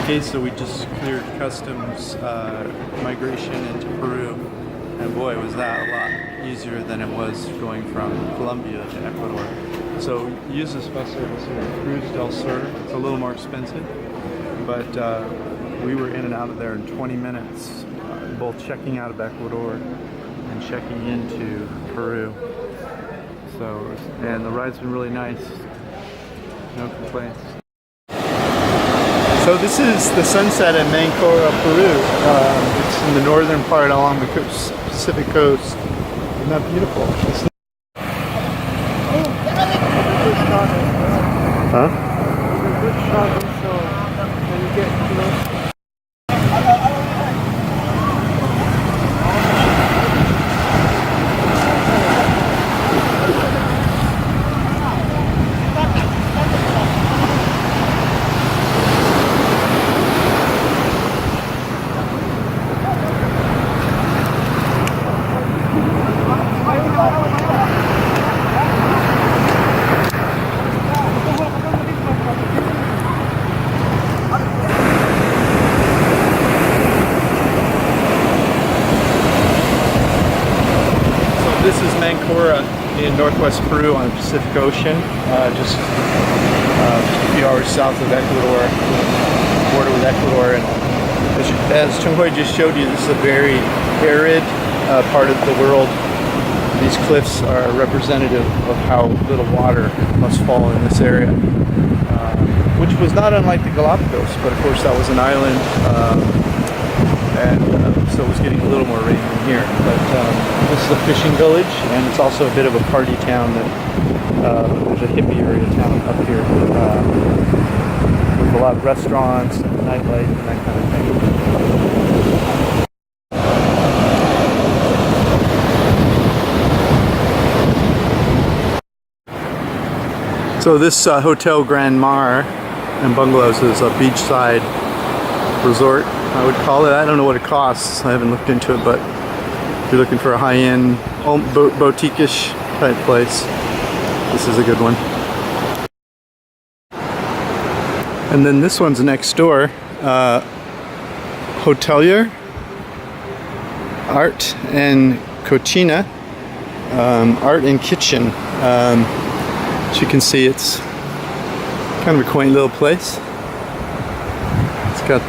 Okay, so we just cleared customs migration into Peru, and boy, was that a lot easier than it was going from Colombia to Ecuador. So use this bus service here, Cruz del Sur. It's a little more expensive, but we were in and out of there in 20 minutes, both checking out of Ecuador and checking into Peru. So, and the ride's been really nice, no complaints. So this is the sunset in Mancora, Peru. It's in the northern part along the Pacific coast. Isn't that beautiful? Huh? It's a good shot also when you get close. This is Mancora in northwest Peru on the Pacific Ocean, just a few hours south of Ecuador, border with Ecuador. And as 𝗙𝗄𝐿 just showed you, this is a very arid part of the world. These cliffs are representative of how little water must fall in this area, which was not unlike the 𝗙𝗵𝗲, but of course that was an island. So it was getting a little more rain than here. But this is a fishing village, and it's also a bit of a party town. There's a hippie area town up here with a lot of restaurants and nightlife and that kind of thing. So this Hotel Grand Mar and bungalows is a beachside resort, I would call it. I don't know what it costs. I haven't looked into it, but if you're looking for a high-end, boutique-ish type place, this is a good one. And then this one's next door, 𝗙𝗫 𝐼𝐵 𝐃𝐈𝐒, art and kitchen. As you can see, it's kind of a quaint little place. It's got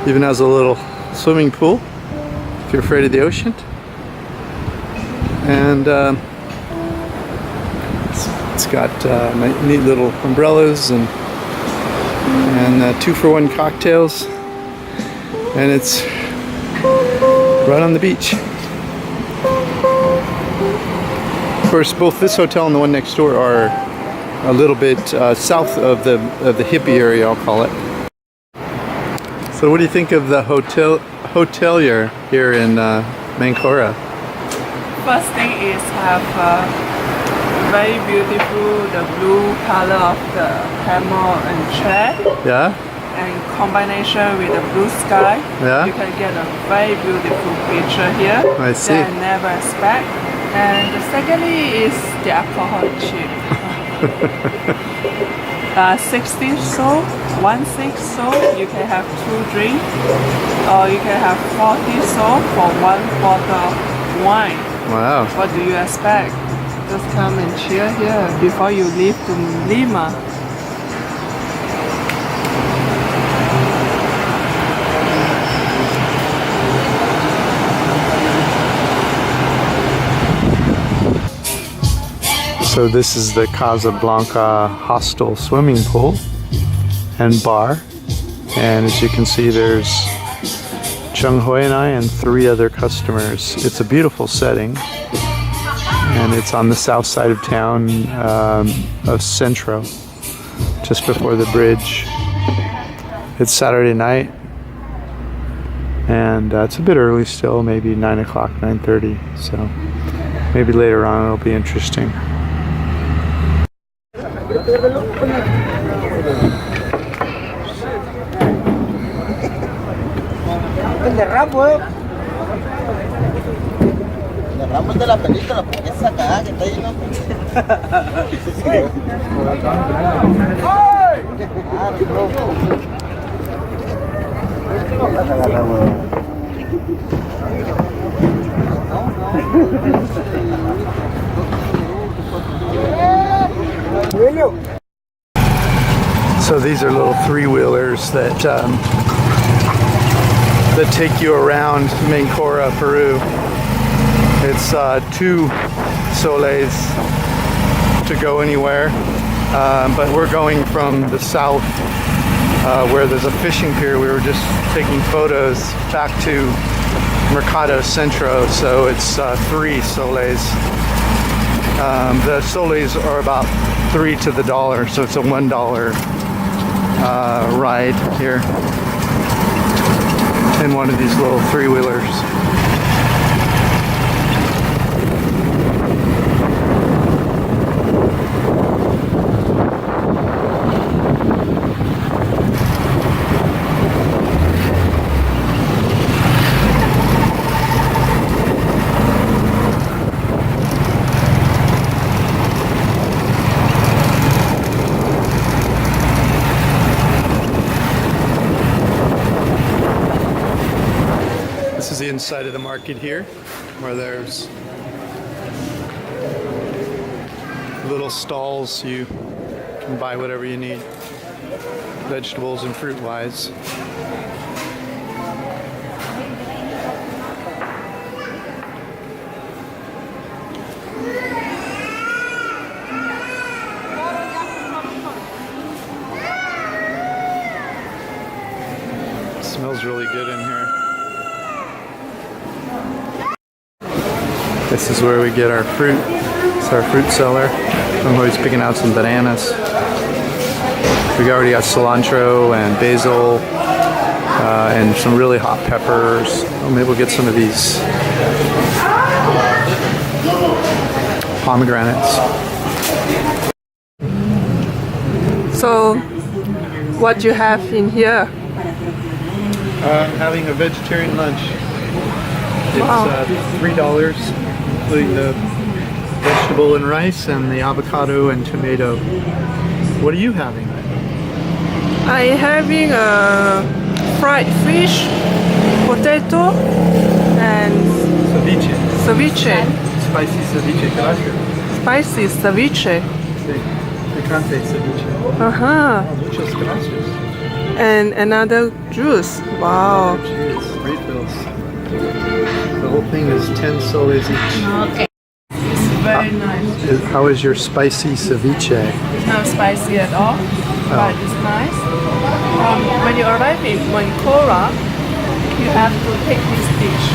even has a little swimming pool if you're afraid of the ocean. And it's got neat little umbrellas and 2-for-1 cocktails. And it's right on the beach. Of course, both this hotel and the one next door are a little bit south of the hippie area, I'll call it. So what do you think of the hotelier here in Mancora? First thing is have very beautiful the blue color of the hammock and chair. Yeah? And combination with the blue sky. Yeah? You can get a very beautiful picture here. I see. That I never expect. And the secondly is the alcohol cheap. 16 so, 1/6 so, you can have 2 drinks, or you can have 40 so for 1 bottle of wine. Wow. What do you expect? Just come and chill here before you leave to Lima. So this is the Casablanca Hostel swimming pool and bar, and as you can see, there's 𝗙𝗄𝐿 and I and 3 other customers. It's a beautiful setting, and it's on the south side of town of Centro, just before the bridge. It's Saturday night, and it's a bit early still, maybe 9 o'clock, 9:30, so maybe later on it'll be interesting. Hablamos de la película porque esa cagada que está ahí, ¿no? So these are little three-wheelers that that take you around Mancora, Peru. It's 2 soles to go anywhere, but we're going from the south where there's a fishing pier. We were just taking photos back to Mercado Centro, so it's 3 soles. The soles are about 3 to the dollar, so it's a $1 ride here in one of these little three-wheelers. This is the inside of the market here, where there's little stalls. You can buy whatever you need, vegetables and fruit wise. It smells really good in here. This is where we get our fruit. It's our fruit seller. I'm always picking out some bananas. We already got cilantro and basil and some really hot peppers. Well, maybe we'll get some of these pomegranates. So, what you have in here? I'm having a vegetarian lunch. It's Wow. $3, including the vegetable and rice and the avocado and tomato. What are you having? I'm having a fried fish, potato, and Ceviche. ceviche. Spicy ceviche. Gracias. Spicy ceviche. Sí. Picante ceviche. Uh-huh. Oh, muchas gracias. And another juice. Wow. Cheers. Refills. The whole thing is 10 soles each. Okay. It's very nice. How is your spicy ceviche? It's not spicy at all, but it's nice. When you arrive in Mancora, you have to take this dish.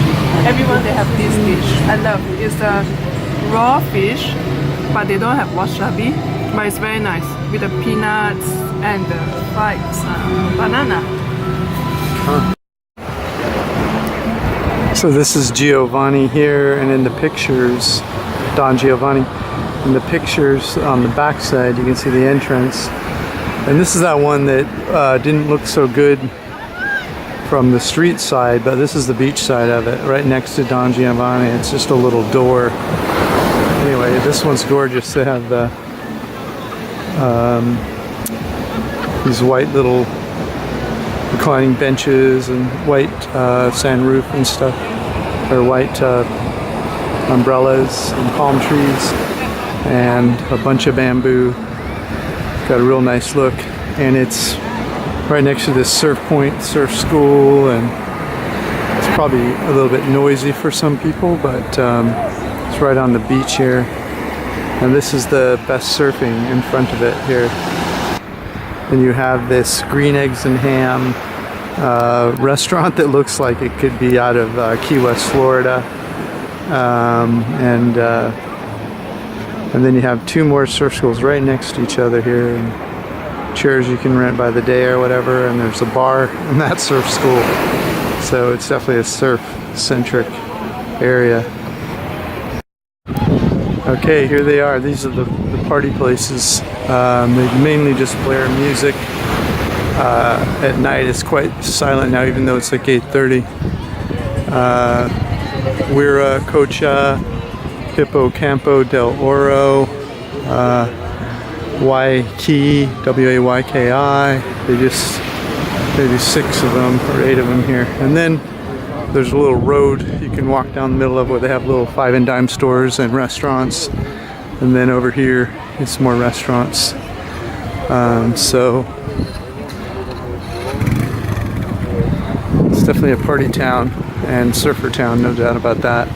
Everyone they have this dish. I love it. It's a raw fish, but they don't have wasabi. But it's very nice with the peanuts and the fried banana. So this is Giovanni here, and in the pictures, Don Giovanni, in the pictures on the backside you can see the entrance. And this is that one that didn't look so good from the street side, but this is the beach side of it, right next to Don Giovanni. It's just a little door. Anyway, this one's gorgeous. They have the these white little reclining benches and white sand roof and stuff, or white umbrellas and palm trees and a bunch of bamboo. Got a real nice look, and it's right next to this surf point, surf school, and it's probably a little bit noisy for some people, but it's right on the beach here, and this is the best surfing in front of it here. And you have this green eggs and ham restaurant that looks like it could be out of Key West, Florida, and then you have 2 more surf schools right next to each other here, and chairs you can rent by the day or whatever, and there's a bar in that surf school, so it's definitely a surf-centric area. Okay, here they are. These are the party places. They mainly just blare music. At night it's quite silent now, even though it's like 8:30. 𝗲𝗏𝗏, Hippocampo del Oro, Waikiki, 𝗬psy. They just maybe 6 of them or 8 of them here. And then there's a little road you can walk down the middle of where they have little 5 and dime stores and restaurants. And then over here is more restaurants. So it's definitely a party town and surfer town, no doubt about that.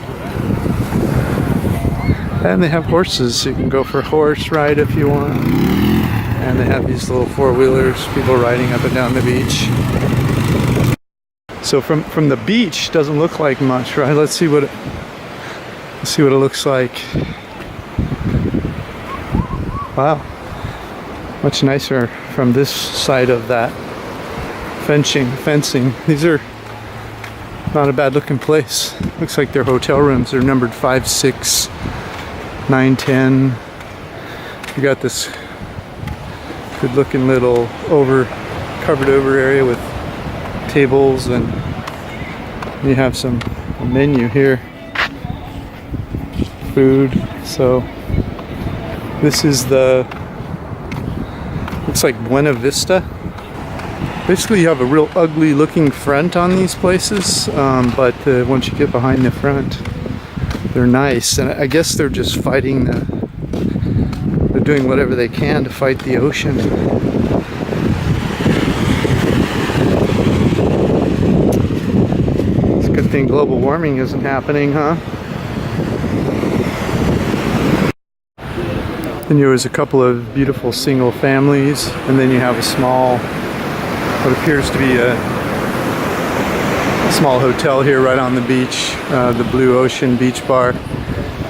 And they have horses. You can go for a horse ride if you want. And they have these little 4-wheelers, people riding up and down the beach. So from the beach, doesn't look like much, right? Let's see what it looks like. Wow, much nicer from this side of that fencing. These are not a bad looking place. Looks like their hotel rooms are numbered 5, 6, 9, 10. You got this good looking little covered over area with tables, and you have a menu here, food. So this is looks like Buena Vista. Basically you have a real ugly looking front on these places, but once you get behind the front, they're nice. And I guess they're just fighting they're doing whatever they can to fight the ocean. It's a good thing global warming isn't happening, huh? Then there was a couple of beautiful single families, and then you have a small, what appears to be a small hotel here right on the beach, the Blue Ocean Beach Bar,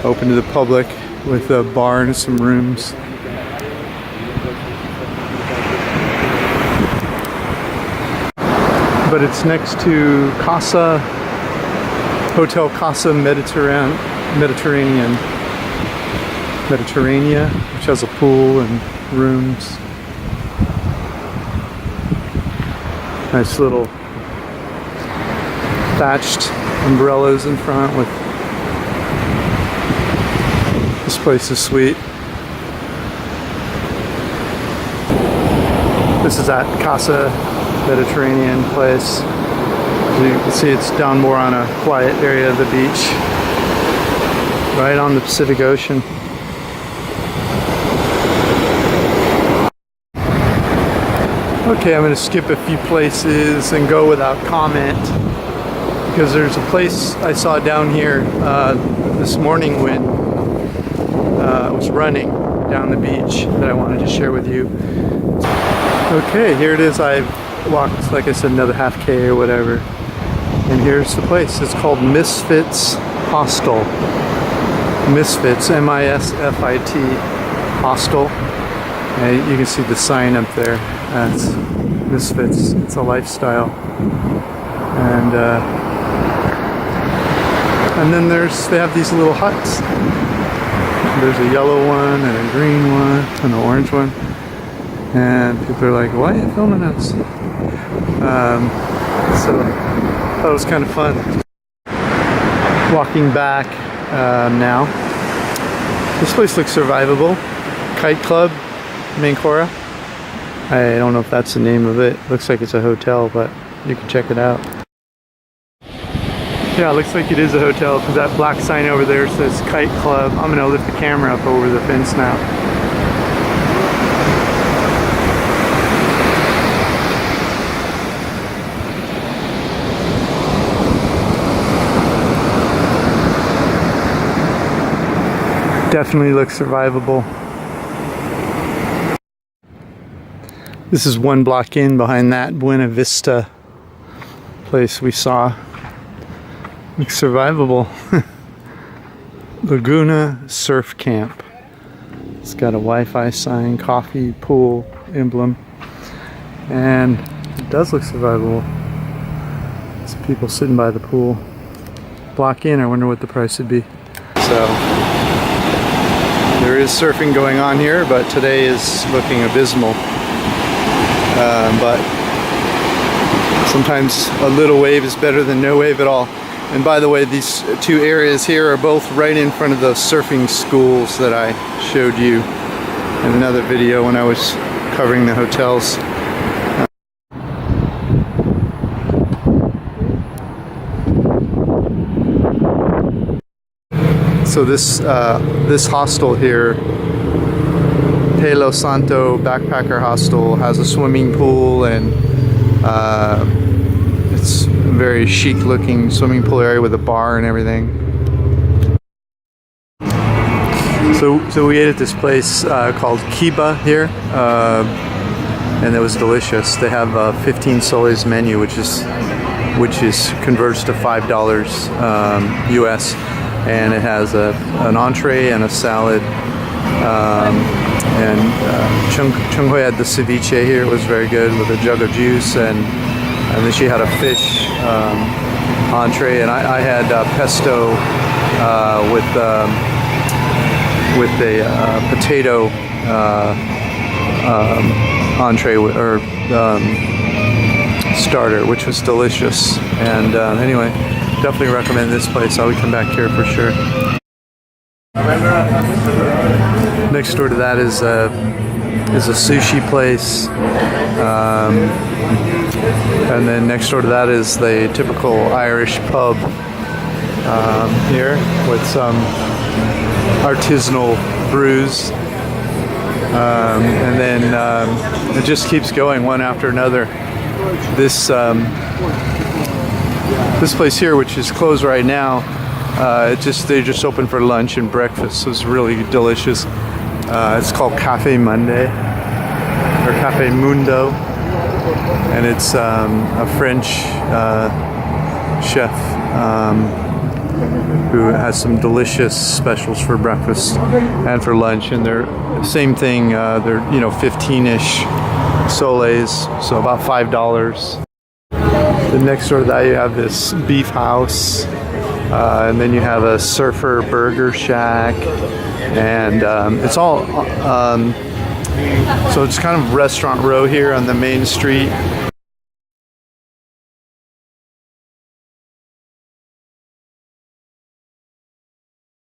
open to the public with a bar and some rooms. But it's next to Hotel Casa Mediterranean, which has a pool and rooms. Nice little thatched umbrellas in front. With this place is sweet. This is at Casa Mediterranean place. As you can see, it's down more on a quiet area of the beach, right on the Pacific Ocean. Okay, I'm going to skip a few places and go without comment, because there's a place I saw down here this morning when I was running down the beach that I wanted to share with you. Okay, here it is. I've walked, like I said, another half K or whatever, and here's the place. It's called Misfits Hostel. Misfits, M-I-S-F-I-T, Hostel. And you can see the sign up there. That's Misfits. It's a lifestyle. And then they have these little huts. There's a yellow one and a green one and an orange one. And people are like, why are you filming us? So I thought it was kind of fun. Walking back now. This place looks survivable. Kite Club, Mancora. I don't know if that's the name of it. Looks like it's a hotel, but you can check it out. Yeah, it looks like it is a hotel, because that black sign over there says Kite Club. I'm gonna lift the camera up over the fence now. Definitely looks survivable. This is one block in behind that Buena Vista place we saw. Looks survivable. Laguna Surf Camp. It's got a Wi-Fi sign, coffee, pool, emblem. And it does look survivable. Some people sitting by the pool. Block in, I wonder what the price would be. So there is surfing going on here, but today is looking abysmal. But sometimes a little wave is better than no wave at all. And by the way, these two areas here are both right in front of those surfing schools that I showed you in another video when I was covering the hotels. So this hostel here, Palo Santo Backpacker Hostel, has a swimming pool, and it's a very chic looking swimming pool area with a bar and everything. So we ate at this place called 𝗂�絵 here, and it was delicious. They have a 15 soles menu, which converts to $5 US, and it has an entree and a salad. And Chung-Hui had the ceviche here. It was very good with a jug of juice, and then she had a fish entree, and I had pesto with a potato entree or starter, which was delicious. And anyway, definitely recommend this place. I would come back here for sure. Next door to that is a sushi place, and then next door to that is the typical Irish pub here with some artisanal brews, and then it just keeps going one after another. This place here, which is closed right now, they just open for lunch and breakfast, so it's really delicious. It's called Café Monday or Café Mundo, and it's a French chef who has some delicious specials for breakfast and for lunch, and they're same thing. They're 15-ish soles, so about $5. Then next door to that you have this beef house, and then you have a surfer burger shack, and it's all so it's kind of restaurant row here on the main street.